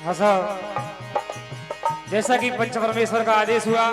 हाँ साहब, जैसा कि पंच परमेश्वर का आदेश हुआ,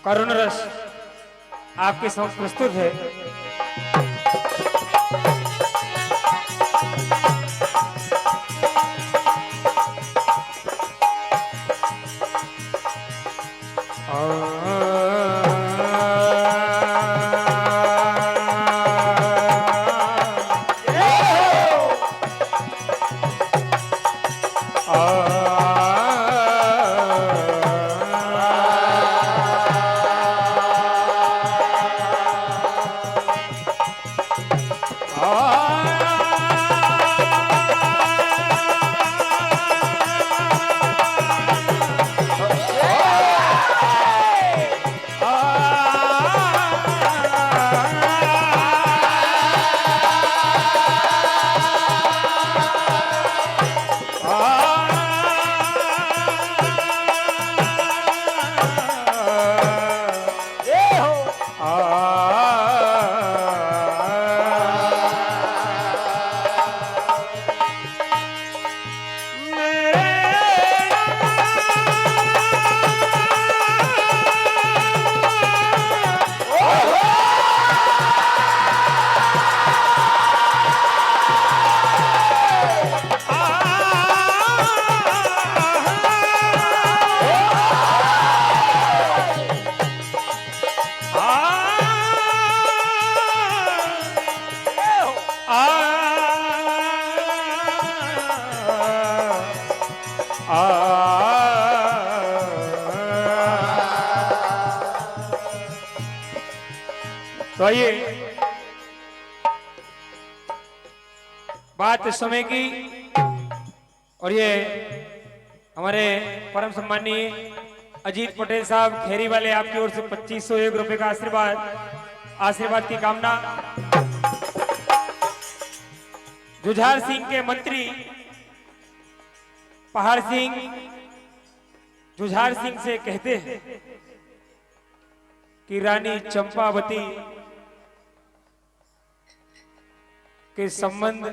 करुण रस आपके समक्ष प्रस्तुत है। तो आइए बात इस समय की, और ये हमारे परम सम्मानीय अजीत पटेल साहब खेरी वाले, आपकी ओर से 2501 रुपए का आशीर्वाद की कामना। जुझार सिंह के मंत्री पहाड़ सिंह जुझार सिंह से कहते हैं कि रानी चंपावती के संबंध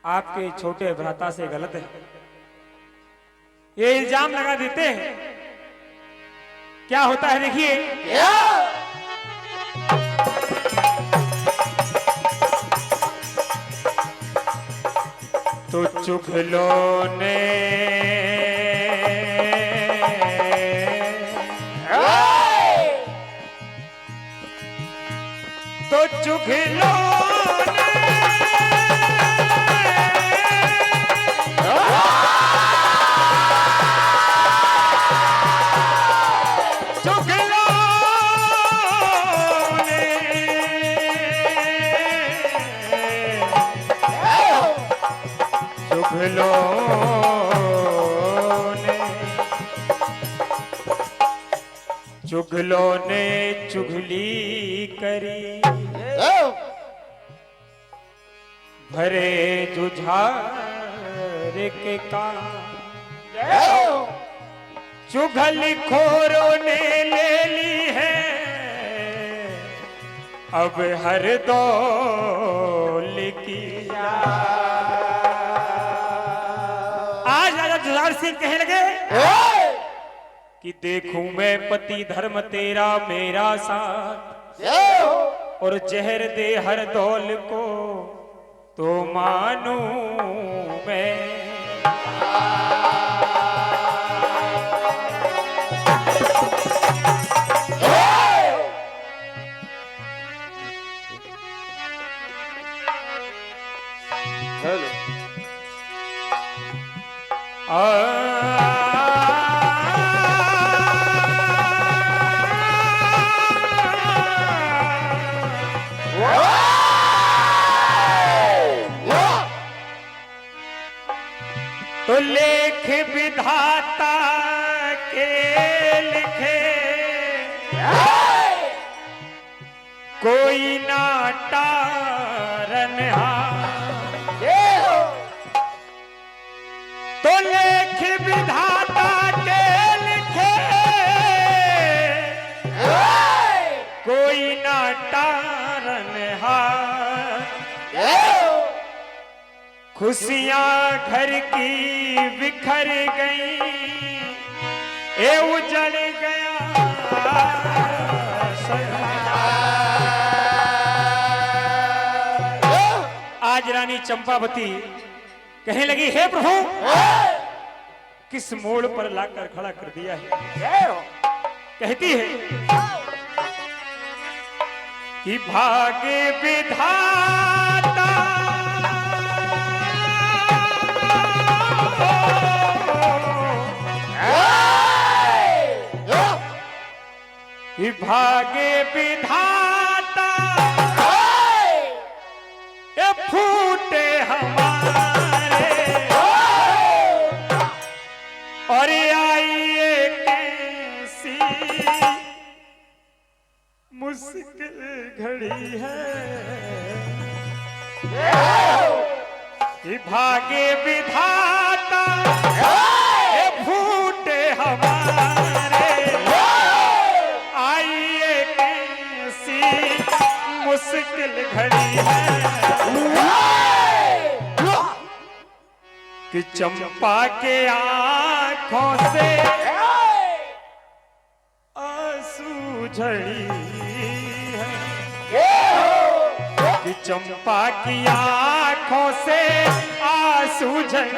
आपके छोटे भ्राता से गलत है, ये इल्जाम लगा देते हैं। क्या होता है देखिए। तो चुगलों ने चुगलों ने चुगली करी, भरे जुझार के कान, चुगलखोरों ने ले ली है अब हर दौल की। आज राजा जुझार सिंह कहने लगे कि देखूं मैं पति धर्म तेरा मेरा साथ, और जहर दे हर दौल को तो मानूं मैं। तो लेख विधाता के लिखे कोई ना टारनहार। तो लेख विधाता के लिखे कोई ना टारनहार। खुशियां घर की बिखर गई, ए उजड़ गया आज रानी चंपावती कहने लगी, हे प्रभु किस मोड़ पर लाकर खड़ा कर दिया है। कहती है कि भाग्य विधाता कि भाग्य विधाता ये फूटे हमारे और आइए कैसी मुश्किल घड़ी है। कि भाग्य विधाता ये फूटे हमारे आइए कैसी मुश्किल घड़ी है। कि चंपा के आंखों से आंसू झड़ी है। कि चंपा की आंखों से आंसू झड़ी,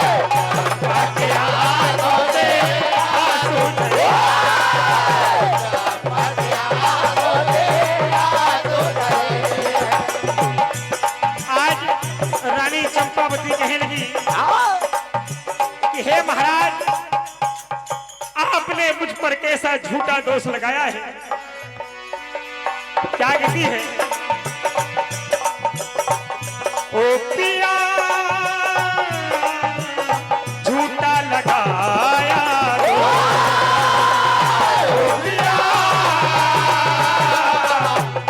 चंपा की आंखों से आंसू झड़ी। रानी चंपावती कहने लगी कि हे महाराज, आपने मुझ पर कैसा झूठा दोष लगाया है। क्या कहती है, ओ पिया झूठा लगाया, ओ पिया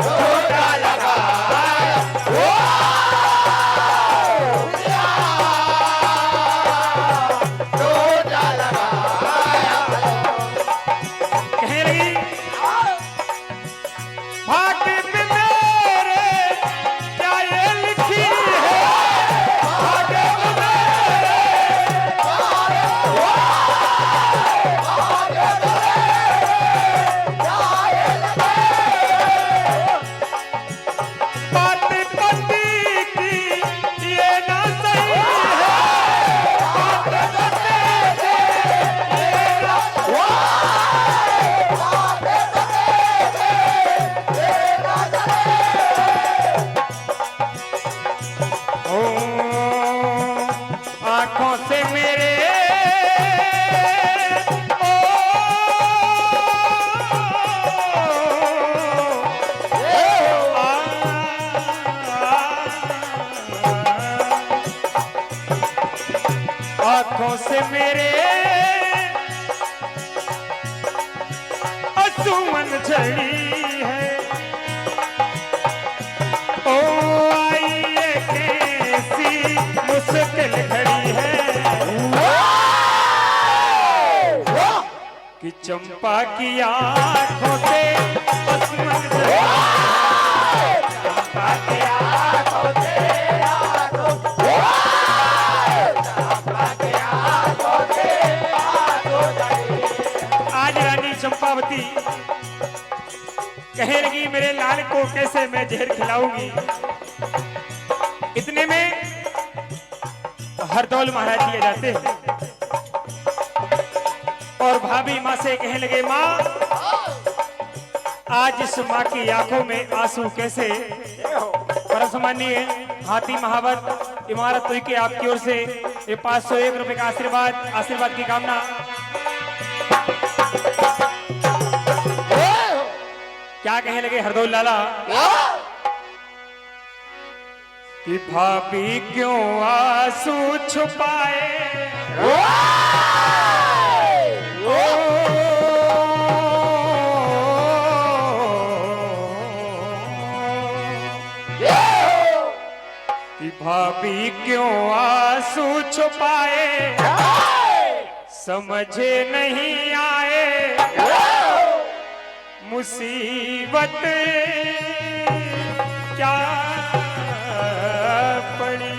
झूठा लगाया, आंखों से मेरे आंखों से मेरे असुमन झड़ी है। ओ आइए कैसी मुश्किल घड़ी है। कि चंपा की आंखों से असुमन झड़ी, चंपा की आंखों से चंपावती कहने लगी, मेरे लाल को कैसे मैं जहर खिलाऊंगी। इतने में हरदौल महाराज दिए जाते हैं और भाभी माँ से कहने लगे, माँ आज इस माँ की आंखों में आंसू कैसे। परसमान्य हाथी महावत इमारत की आपकी ओर से ये 501 रुपए का आशीर्वाद की कामना। क्या कहने लगे हरदौल लाला कि भाभी क्यों आंसू छुपाए, कि भाभी क्यों आंसू छुपाए, समझ नहीं आए मुसीबत क्या पड़ी।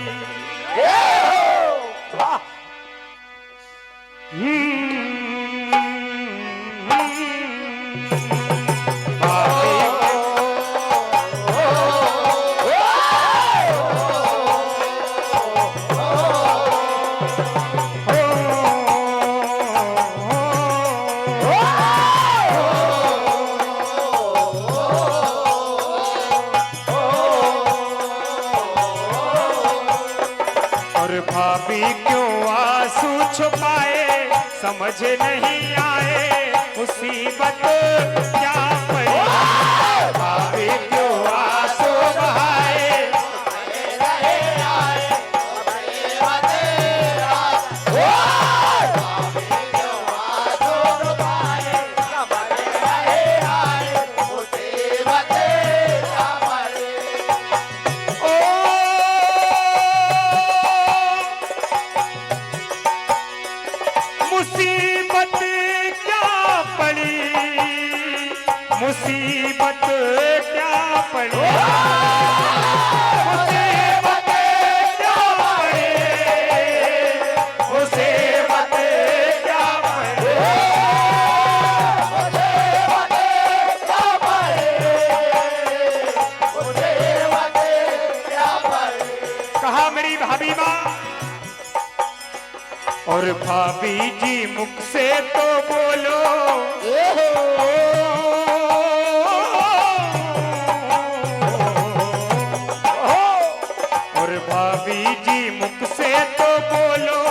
भाभी क्यों आंसू छुपाए, समझ नहीं आए मुसीबत क्या पड़ी। भाभी क्यों आंसू बहाए, मुसीबत क्या पड़ी, मुसीबत क्या पड़ी, मुसीबत क्या पड़ी, मुसीबत क्या पड़ी, कहा मेरी भाभी माँ। और भाभी जी मुख से तो बोलो, और भाभी जी मुख से तो बोलो,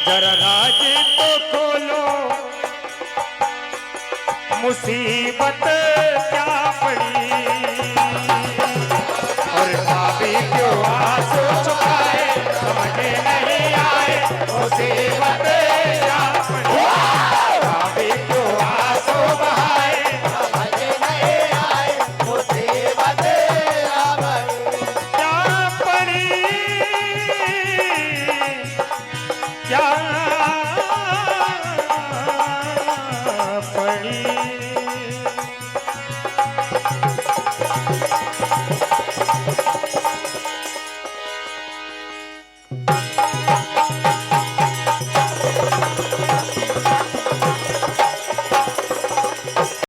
जरा राज तो खोलो, मुसीबत क्या पड़ी। और भाभी क्यों आंसू